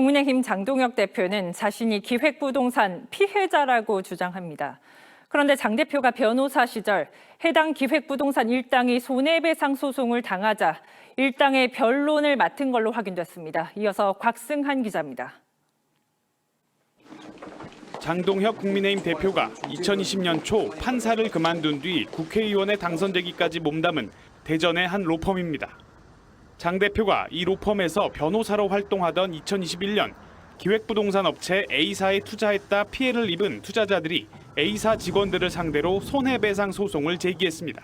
국민의힘 장동혁 대표는 자신이 기획부동산 피해자라고 주장합니다. 그런데 장 대표가 변호사 시절 해당 기획부동산 일당이 손해배상 소송을 당하자 일당의 변론을 맡은 걸로 확인됐습니다. 이어서 곽승한 기자입니다. 장동혁 국민의힘 대표가 2020년 초 판사를 그만둔 뒤 국회의원에 당선되기까지 몸담은 대전의 한 로펌입니다. 장 대표가 이 로펌에서 변호사로 활동하던 2021년 기획부동산 업체 A사에 투자했다 피해를 입은 투자자들이 A사 직원들을 상대로 손해배상 소송을 제기했습니다.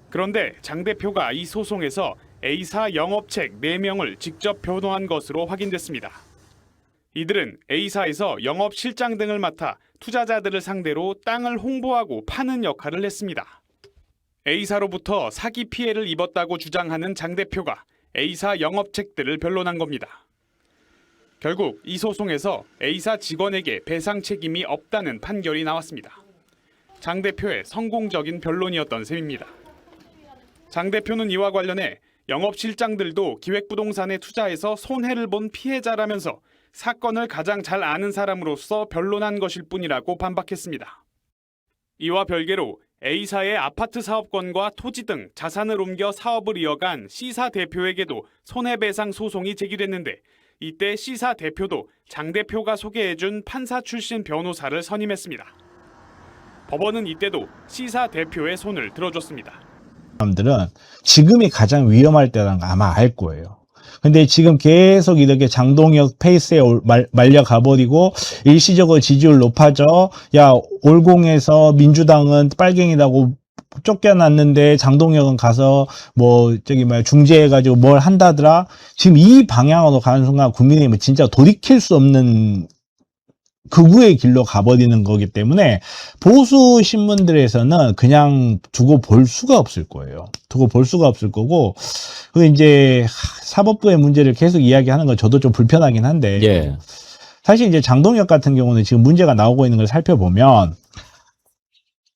그런데 장 대표가 이 소송에서 A사 영업책 4명을 직접 변호한 것으로 확인됐습니다. 이들은 A사에서 영업실장 등을 맡아 투자자들을 상대로 땅을 홍보하고 파는 역할을 했습니다. A사로부터 사기 피해를 입었다고 주장하는 장 대표가 A사 영업책들을 변론한 겁니다. 결국 이 소송에서 A사 직원에게 배상 책임이 없다는 판결이 나왔습니다. 장 대표의 성공적인 변론이었던 셈입니다. 장 대표는 이와 관련해 영업실장들도 기획부동산에 투자해서 손해를 본 피해자라면서 사건을 가장 잘 아는 사람으로서 변론한 것일 뿐이라고 반박했습니다. 이와 별개로 A사의 아파트 사업권과 토지 등 자산을 옮겨 사업을 이어간 C사 대표에게도 손해배상 소송이 제기됐는데 이때 C사 대표도 장 대표가 소개해준 판사 출신 변호사를 선임했습니다. 법원은 이때도 C사 대표의 손을 들어줬습니다. 사람들은 지금이 가장 위험할 때라는 거 아마 알 거예요. 근데 지금 계속 이렇게 장동혁 페이스에 말려 가버리고 일시적으로 지지율 높아져. 야, 올공에서 민주당은 빨갱이라고 쫓겨났는데 장동혁은 가서 중재해가지고 뭘 한다더라. 지금 이 방향으로 가는 순간 국민의힘은 진짜 돌이킬 수 없는 극우의 길로 가버리는 거기 때문에 보수 신문들에서는 그냥 두고 볼 수가 없을 거예요. 두고 볼 수가 없을 거고, 그 이제 사법부의 문제를 계속 이야기하는 건 저도 좀 불편하긴 한데, 예. 사실 이제 장동혁 같은 경우는 지금 문제가 나오고 있는 걸 살펴보면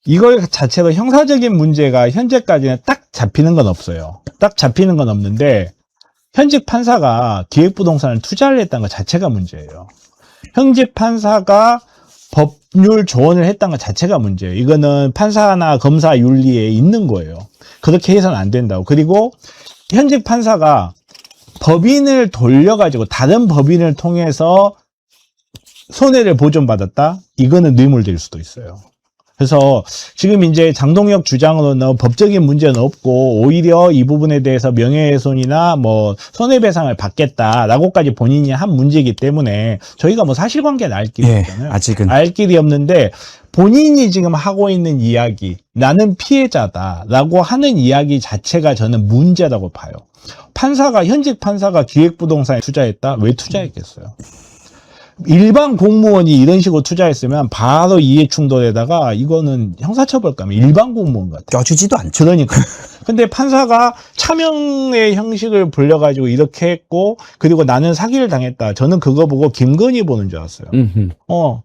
이걸 자체로 형사적인 문제가 현재까지는 딱 잡히는 건 없어요. 딱 잡히는 건 없는데 현직 판사가 기획부동산을 투자를 했다는 것 자체가 문제예요. 현직 판사가 법률 조언을 했다는 것 자체가 문제예요. 이거는 판사나 검사 윤리에 있는 거예요. 그렇게 해서는 안 된다고. 그리고 현직 판사가 법인을 돌려가지고 다른 법인을 통해서 손해를 보존받았다? 이거는 뇌물될 수도 있어요. 그래서 지금 이제 장동혁 주장으로는 법적인 문제는 없고 오히려 이 부분에 대해서 명예훼손이나 손해배상을 받겠다라고까지 본인이 한 문제이기 때문에 저희가 사실관계는 알 길이 없잖아요. 아직은 알 길이 없는데 본인이 지금 하고 있는 이야기, 나는 피해자다라고 하는 이야기 자체가 저는 문제라고 봐요. 현직 판사가 기획부동산에 투자했다? 왜 투자했겠어요? 일반 공무원이 이런 식으로 투자했으면 바로 이해충돌에다가 이거는 형사처벌감이 일반 공무원 같아요. 껴주지도 않죠. 그러니까. 근데 판사가 차명의 형식을 불려가지고 이렇게 했고, 그리고 나는 사기를 당했다. 저는 그거 보고 김건희 보는 줄 알았어요.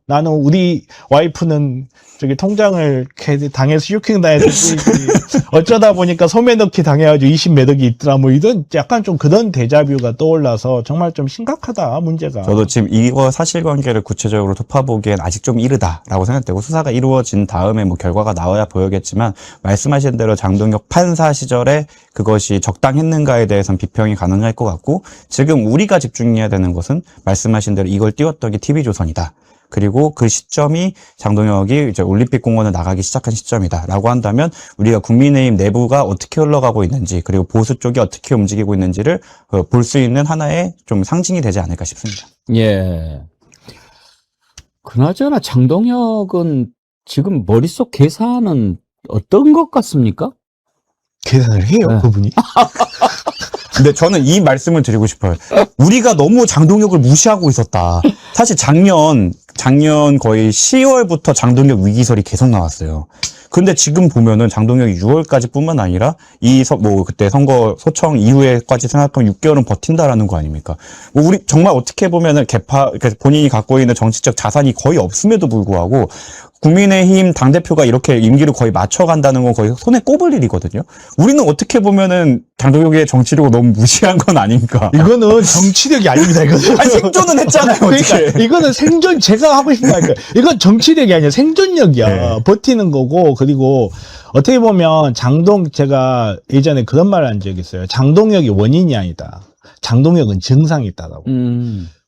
나는 우리 와이프는 통장을 당해서 쇼킹 당해서 어쩌다 보니까 소매 넣기 당해가지고 20몇 억이 있더라. 이런 약간 좀 그런 데자뷰가 떠올라서 정말 좀 심각하다, 문제가. 저도 지금 이거 사실관계를 구체적으로 좁혀보기엔 아직 좀 이르다라고 생각되고 수사가 이루어진 다음에 결과가 나와야 보여겠지만 말씀하신 대로 장동혁 판사 시절에 그것이 적당했는가에 대해서는 비평이 가능할 것 같고 지금 우리가 집중해야 되는 것은 말씀하신 대로 이걸 띄웠던 게 TV조선이다. 그리고 그 시점이 장동혁이 이제 올림픽 공원을 나가기 시작한 시점이다라고 한다면 우리가 국민의힘 내부가 어떻게 흘러가고 있는지 그리고 보수 쪽이 어떻게 움직이고 있는지를 볼 수 있는 하나의 좀 상징이 되지 않을까 싶습니다. 예. 그나저나 장동혁은 지금 머릿속 계산은 어떤 것 같습니까? 계산을 해요, 네. 그분이. 근데 저는 이 말씀을 드리고 싶어요. 우리가 너무 장동혁을 무시하고 있었다. 사실 작년 거의 10월부터 장동혁 위기설이 계속 나왔어요. 근데 지금 보면은 장동혁이 6월까지 뿐만 아니라 그때 선거 소청 이후에까지 생각하면 6개월은 버틴다라는 거 아닙니까? 우리 정말 어떻게 보면은 그러니까 본인이 갖고 있는 정치적 자산이 거의 없음에도 불구하고 국민의힘 당대표가 이렇게 임기를 거의 맞춰간다는 건 거의 손에 꼽을 일이거든요. 우리는 어떻게 보면은 장동혁의 정치력을 너무 무시한 건 아닌가. 이거는 정치력이 아닙니다. 이거는. 아니, 생존은 했잖아요. 그러니까 어떻게. 이거는 생존, 제가 하고 싶은 말이니까 이건 정치력이 아니라 생존력이야. 네. 버티는 거고, 그리고 어떻게 보면 제가 예전에 그런 말을 한 적이 있어요. 장동혁이 원인이 아니다. 장동혁은 증상이 있다라고.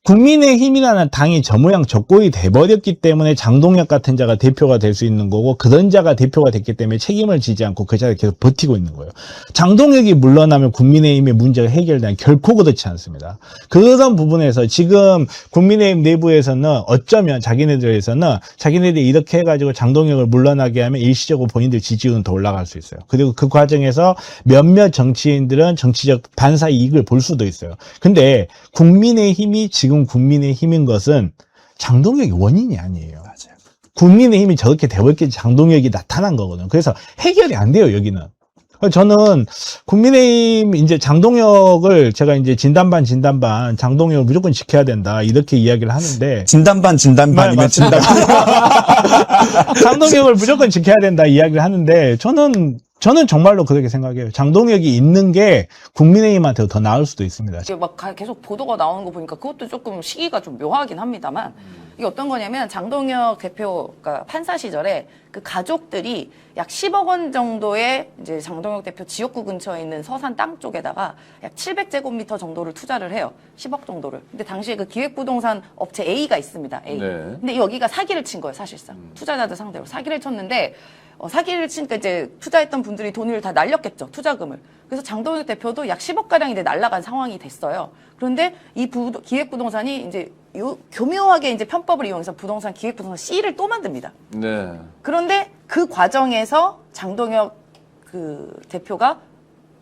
국민의힘이라는 당이 저 모양 저 꼴이 돼버렸기 때문에 장동혁 같은 자가 대표가 될 수 있는 거고, 그런 자가 대표가 됐기 때문에 책임을 지지 않고 그 자리에 계속 버티고 있는 거예요. 장동혁이 물러나면 국민의힘의 문제가 해결되는 결코 그렇지 않습니다. 그런 부분에서 지금 국민의힘 내부에서는 어쩌면 자기네들이 이렇게 해가지고 장동혁을 물러나게 하면 일시적으로 본인들 지지율은 더 올라갈 수 있어요. 그리고 그 과정에서 몇몇 정치인들은 정치적 반사 이익을 볼 수도 있어요. 근데 국민의힘이 지금 국민의힘인 것은 장동혁이 원인이 아니에요. 맞아요. 국민의힘이 저렇게 돼버렸기 장동혁이 나타난 거거든요. 그래서 해결이 안 돼요, 여기는. 저는 국민의힘 이제 장동혁을 제가 이제 진단반 장동혁을 무조건 지켜야 된다 이렇게 이야기를 하는데 진단반이면 진단반. 장동혁을 무조건 지켜야 된다 이야기를 하는데 저는 정말로 그렇게 생각해요. 장동혁이 있는 게 국민의힘한테 더 나을 수도 있습니다. 이게 막 계속 보도가 나오는 거 보니까 그것도 조금 시기가 좀 묘하긴 합니다만 이게 어떤 거냐면 장동혁 대표가 판사 시절에 그 가족들이 약 10억 원 정도의 이제 장동혁 대표 지역구 근처에 있는 서산 땅 쪽에다가 약 700제곱미터 정도를 투자를 해요. 10억 정도를. 근데 당시에 그 기획부동산 업체 A가 있습니다. A. 네. 근데 여기가 사기를 친 거예요, 사실상. 투자자들 상대로 사기를 쳤는데 사기를 치니까 이제 투자했던 분들이 돈을 다 날렸겠죠, 투자금을. 그래서 장동혁 대표도 약 10억가량 이제 날라간 상황이 됐어요. 그런데 이 기획부동산이 이제 교묘하게 이제 편법을 이용해서 기획부동산 C를 또 만듭니다. 네. 그런데 그 과정에서 장동혁 그 대표가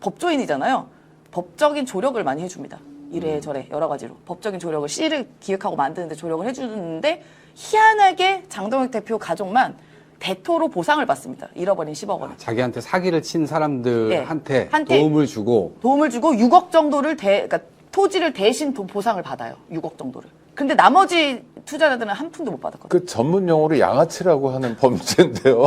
법조인이잖아요. 법적인 조력을 많이 해줍니다. 이래저래 여러 가지로. 법적인 조력을 C를 기획하고 만드는데 조력을 해주는데 희한하게 장동혁 대표 가족만 대토로 보상을 받습니다. 잃어버린 10억 원을. 자기한테 사기를 친 사람들한테 예, 한테 도움을 주고 6억 정도를 그러니까 토지를 대신 보상을 받아요. 6억 정도를. 근데 나머지 투자자들은 한 푼도 못 받았거든요. 그 전문 용어로 양아치라고 하는 범죄인데요.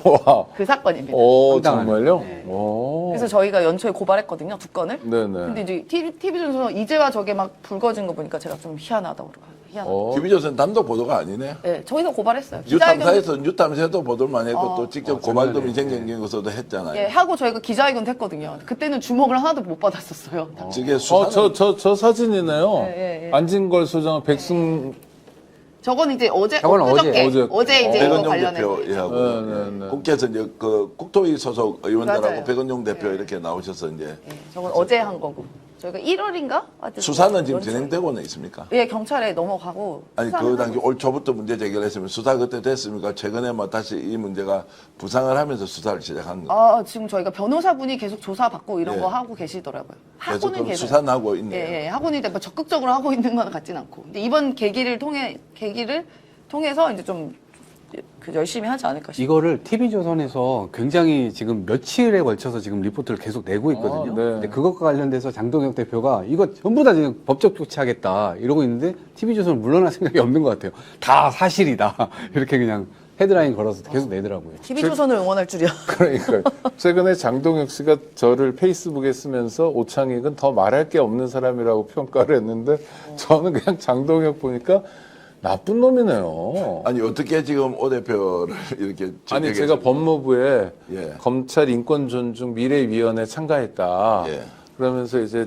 와. 그 사건입니다. 오, 황당하네. 정말요? 네. 오. 그래서 저희가 연초에 고발했거든요. 2건을. 네네. 근데 이제 TV조선에서 이제와 저게 막 불거진 거 보니까 제가 좀 희한하다고 그러고. 희한하다. TV조선 단독 보도가 아니네. 네, 저희가 고발했어요. 뉴탐사에도 보도를 했고 또 직접 고발도 민생경제에서도 했잖아요. 예, 하고 저희가 기자회견도 했거든요. 그때는 주목을 하나도 못 받았었어요. 저게 수사는 저 사진이네요. 예. 안진걸 소장, 백승. 저건 이제 저건 어제 이제 이거 백은용 관련해서. 대표하고 네. 국회에서 이제 그 국토위 소속 의원들하고 맞아요. 백은용 대표 이렇게 나오셔서 이제 예, 저건 어제 한 거고. 저희가 1월인가? 수사는 지금 진행되고는 있습니까? 예, 경찰에 넘어가고. 아니 수사는 그 당시 하고 올 초부터 문제 제기를 했으면 수사 그때 됐습니까? 최근에 뭐 다시 이 문제가 부상을 하면서 수사를 시작한 거. 지금 저희가 변호사분이 계속 조사받고 이런 예. 거 하고 계시더라고요. 계속 하고는 그 수사는 하고 있네요. 예, 하고는 이제 뭐 적극적으로 하고 있는 건 같진 않고. 근데 이번 계기를 통해서 이제 좀 열심히 하지 않을까 싶어요. 이거를 TV조선에서 굉장히 지금 며칠에 걸쳐서 지금 리포트를 계속 내고 있거든요. 네. 근데 그것과 관련돼서 장동혁 대표가 이거 전부 다 지금 법적 조치하겠다 이러고 있는데 TV조선은 물러날 생각이 없는 것 같아요. 다 사실이다. 이렇게 그냥 헤드라인 걸어서 계속 내더라고요. TV조선을 응원할 줄이야. 그러니까요. 최근에 장동혁 씨가 저를 페이스북에 쓰면서 오창익은 더 말할 게 없는 사람이라고 평가를 했는데 저는 그냥 장동혁 보니까 나쁜 놈이네요. 아니 어떻게 지금 오 대표를 이렇게 아니 제가 법무부에 예. 검찰 인권 존중 미래위원회 참가했다. 예. 그러면서 이제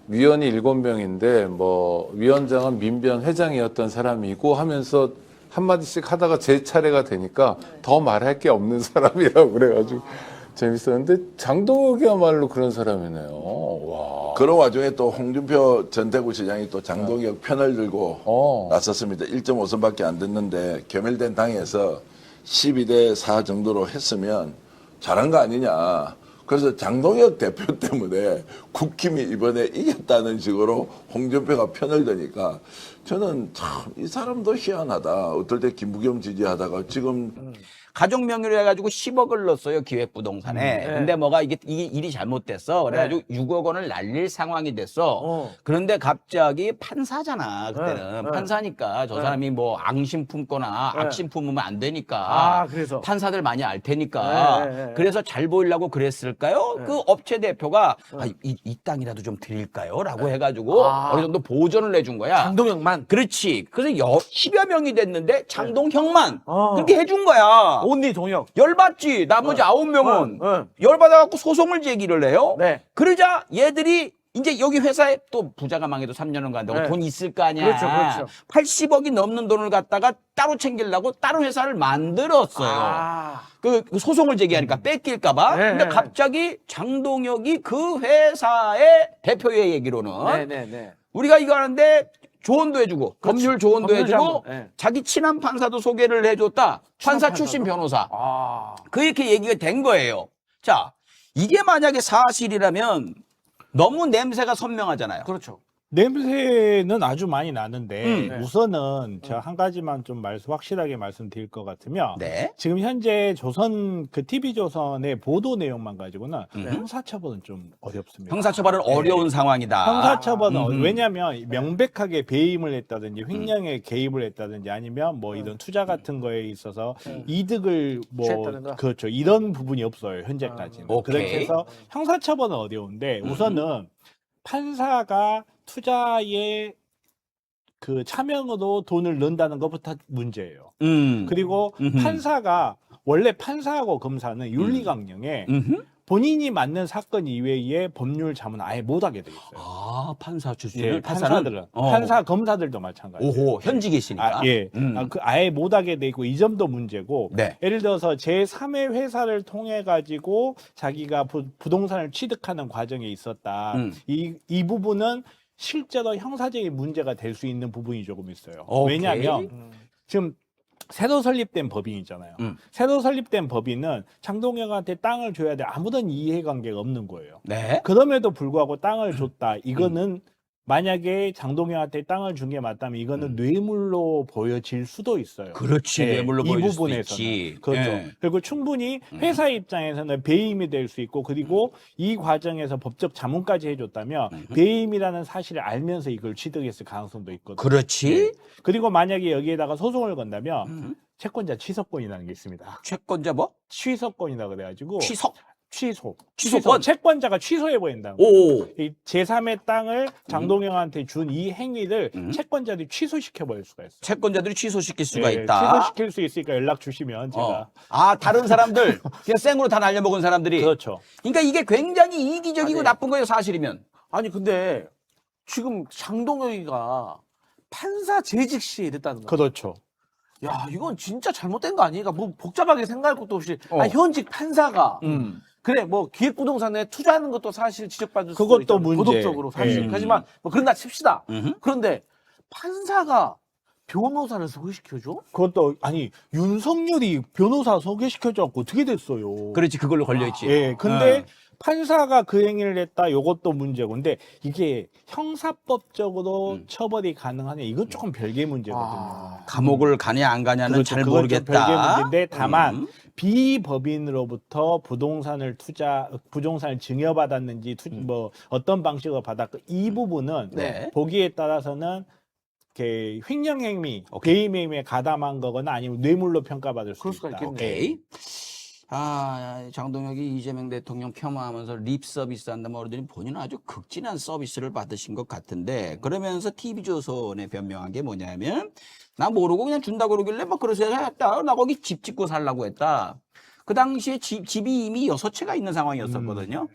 위원이 7명인데 뭐 위원장은 민변 회장이었던 사람이고 하면서 한마디씩 하다가 제 차례가 되니까 더 말할 게 없는 사람이라고 그래가지고 재밌었는데 장동혁이야말로 그런 사람이네요. 와. 그런 와중에 또 홍준표 전 대구시장이 또 장동혁 편을 들고 나섰습니다. 1.5선밖에 안 됐는데 겸열된 당에서 12대 4 정도로 했으면 잘한 거 아니냐. 그래서 장동혁 대표 때문에 국힘이 이번에 이겼다는 식으로 홍준표가 편을 드니까 저는 참 이 사람도 희한하다. 어떨 때 김부겸 지지하다가 지금 가족명의로 해가지고 10억을 넣었어요, 기획부동산에. 근데 뭐가 이게 일이 잘못됐어. 그래가지고 6억 원을 날릴 상황이 됐어. 그런데 갑자기 판사잖아, 그때는. 판사니까 저 사람이 뭐 앙심 품거나 악심 품으면 안 되니까. 그래서 판사들 많이 알 테니까. 그래서 잘 보이려고 그랬을까요? 그 업체 대표가 이 땅이라도 좀 드릴까요? 라고 해가지고 어느 정도 보전을 해준 거야. 장동혁만 그렇지. 그래서 10여 명이 됐는데 장동혁만 그렇게 해준 거야. 온리 동혁. 열받지. 나머지 9명은 열받아갖고 소송을 제기를 해요. 네. 그러자 얘들이 이제 여기 회사에 또 부자가 망해도 3년은 간다고 네. 돈 있을 거 아니야. 그렇죠. 80억이 넘는 돈을 갖다가 따로 챙기려고 다른 회사를 만들었어요. 그 소송을 제기하니까 뺏길까봐. 네, 근데 네. 갑자기 장동혁이 그 회사의 대표의 얘기로는 네네네. 우리가 이거 하는데 조언도 해주고 법률 조언도 법률 해주고 자문, 네. 자기 친한 판사도 소개를 해줬다. 판사 출신 변호사. 그렇게 얘기가 된 거예요. 자, 이게 만약에 사실이라면 너무 냄새가 선명하잖아요. 그렇죠. 냄새는 아주 많이 나는데 네. 우선은 제가 한 가지만 좀 확실하게 말씀드릴 것 같으면 네. 지금 현재 조선 그 TV조선의 보도 내용만 가지고는 형사처벌은 좀 어렵습니다. 형사처벌은 네. 어려운 상황이다. 형사처벌은 왜냐하면 명백하게 배임을 했다든지 횡령에 개입을 했다든지 아니면 뭐 이런 투자 같은 거에 있어서 이득을 뭐 취했다든가. 그렇죠 이런 부분이 없어요 현재까지는. 오케이. 그렇게 해서 형사처벌은 어려운데 우선은 판사가 투자에 그 차명으로 돈을 넣는다는 것부터 문제예요. 그리고 판사가 원래 판사하고 검사는 윤리강령에 본인이 맞는 사건 이외에 법률 자문 아예 못하게 돼 있어요. 아, 판사 출신. 예, 판사들은 판사 검사들도 마찬가지예요. 오호, 현직이시니까. 그 아예 못하게 돼 있고 이 점도 문제고. 네. 예를 들어서 제3의 회사를 통해 가지고 자기가 부동산을 취득하는 과정에 있었다. 이 부분은 실제로 형사적인 문제가 될 수 있는 부분이 조금 있어요. 오케이. 왜냐하면 지금 새로 설립된 법인이잖아요. 새로 설립된 법인은 장동혁한테 땅을 줘야 돼 아무런 이해관계가 없는 거예요. 네. 그럼에도 불구하고 땅을 줬다. 이거는 만약에 장동혁한테 땅을 준 게 맞다면 이거는 뇌물로 보여질 수도 있어요. 그렇지. 네, 뇌물로 이 보여줄 수도 부분에서는. 있지. 그렇죠. 네. 그리고 충분히 회사 입장에서는 배임이 될 수 있고 그리고 이 과정에서 법적 자문까지 해줬다면 배임이라는 사실을 알면서 이걸 취득했을 가능성도 있거든요. 그렇지. 그리고 만약에 여기에다가 소송을 건다면 채권자 취소권이라는 게 있습니다. 채권자 뭐? 취소권이라고 그래가지고 취소권? 채권자가 취소해버린다는 거예요. 오. 이 제3의 땅을 장동혁한테 준 이 행위를 채권자들이 취소시켜버릴 수가 있어요. 채권자들이 취소시킬 수가 예, 있다. 취소시킬 수 있으니까 연락 주시면 제가. 아, 다른 사람들, 그냥 생으로 다 날려먹은 사람들이. 그렇죠. 그러니까 이게 굉장히 이기적이고 나쁜 거예요, 사실이면. 아니 근데 지금 장동혁이가 판사 재직 시에 이랬다는 거. 그렇죠. 야, 이건 진짜 잘못된 거 아니니까 뭐 복잡하게 생각할 것도 없이 현직 판사가 그래 뭐 기획부동산에 투자하는 것도 사실 지적받을 수도 그것도 있잖아요. 문제. 도덕적으로 사실. 하지만 뭐 그런다 칩시다. 그런데 판사가 변호사를 소개시켜줘? 그것도 아니 윤석열이 변호사 소개시켜줘갖고 어떻게 됐어요? 그렇지, 그걸로 걸려있지. 예, 근데 판사가 그 행위를 했다. 요것도 문제고. 근데 이게 형사법적으로 처벌이 가능하냐? 이건 조금 별개의 문제거든요. 감옥을 가냐 안 가냐는 그렇죠. 잘 그건 좀 별개의 모르겠다. 문제인데 다만 비법인으로부터 부동산을 증여받았는지 뭐 어떤 방식으로 받았고 이 부분은 네. 보기에 따라서는 이렇게 횡령 행위, 배임 행위에 가담한 거거나 아니면 뇌물로 평가받을 수 그럴 수가 있다. 있겠네. 오케이. 아, 장동혁이 이재명 대통령 폄하하면서 립 서비스 한다면 그러더니 본인은 아주 극진한 서비스를 받으신 것 같은데 그러면서 TV조선에 변명한 게 뭐냐면 나 모르고 그냥 준다고 그러길래 막 그래서 했다. 나 거기 집 짓고 살라고 했다. 그 당시에 집이 이미 6채가 있는 상황이었었거든요.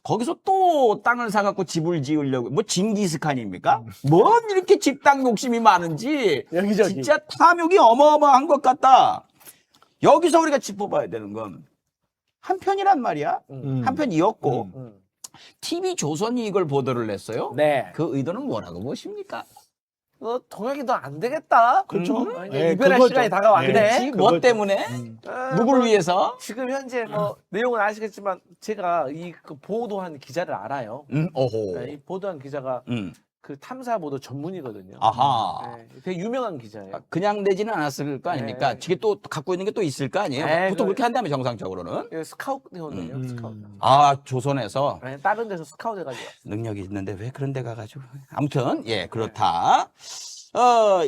거기서 또 땅을 사갖고 집을 지으려고 뭐 징기스칸입니까? 뭔 이렇게 집 땅 욕심이 많은지 여기저기. 진짜 탐욕이 어마어마한 것 같다. 여기서 우리가 짚어봐야 되는 건 한편이란 말이야. 한편이었고 TV조선이 이걸 보도를 했어요. 네. 그 의도는 뭐라고 보십니까? 동혁이 너 안 되겠다. 그렇죠. 이제 이별할 시간이 다가왔네. 그렇지. 뭐 그거죠. 때문에? 누구를 위해서? 지금 현재 뭐 내용은 아시겠지만 제가 이 그 보도한 기자를 알아요. 오호. 이 보도한 기자가 그 탐사 보도 전문이거든요. 아하. 네, 되게 유명한 기자예요. 그냥 내지는 않았을 거 아닙니까? 네. 지게 또 갖고 있는 게 또 있을 거 아니에요? 네, 보통 그- 그렇게 한다면 정상적으로는. 스카우트네요. 스카우트. 아, 조선에서 네, 다른 데서 스카우트 해가지고. 능력이 있는데 왜 그런 데 가가지고. 아무튼, 예, 그렇다.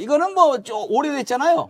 이거는 뭐, 오래됐잖아요.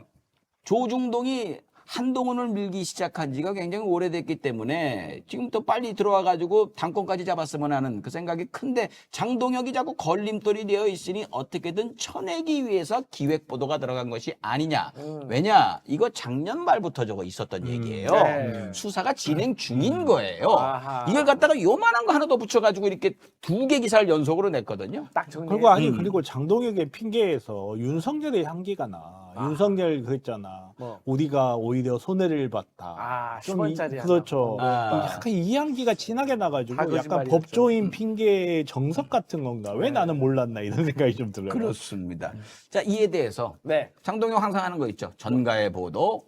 조중동이 한동훈을 밀기 시작한 지가 굉장히 오래됐기 때문에 지금 또 빨리 들어와가지고 당권까지 잡았으면 하는 그 생각이 큰데 장동혁이 자꾸 걸림돌이 되어 있으니 어떻게든 쳐내기 위해서 기획보도가 들어간 것이 아니냐. 왜냐? 이거 작년 말부터 저거 있었던 얘기예요. 네. 수사가 진행 중인 거예요. 아하. 이걸 갖다가 요만한 거 하나 더 붙여가지고 이렇게 2개 기사를 연속으로 냈거든요. 딱 정리. 그리고 장동혁의 핑계에서 윤석열의 향기가 나. 윤석열 그랬잖아. 뭐. 우리가 오히려 손해를 봤다. 좀 10원짜리 하나. 그렇죠. 아. 약간 이 향기가 진하게 다 나가지고 약간 거짓말이었죠. 법조인 핑계의 정석 같은 건가? 왜 네. 나는 몰랐나 이런 생각이 좀 들어요. 그렇습니다. 자, 이에 대해서 네. 장동혁 항상 하는 거 있죠. 전가의 보도,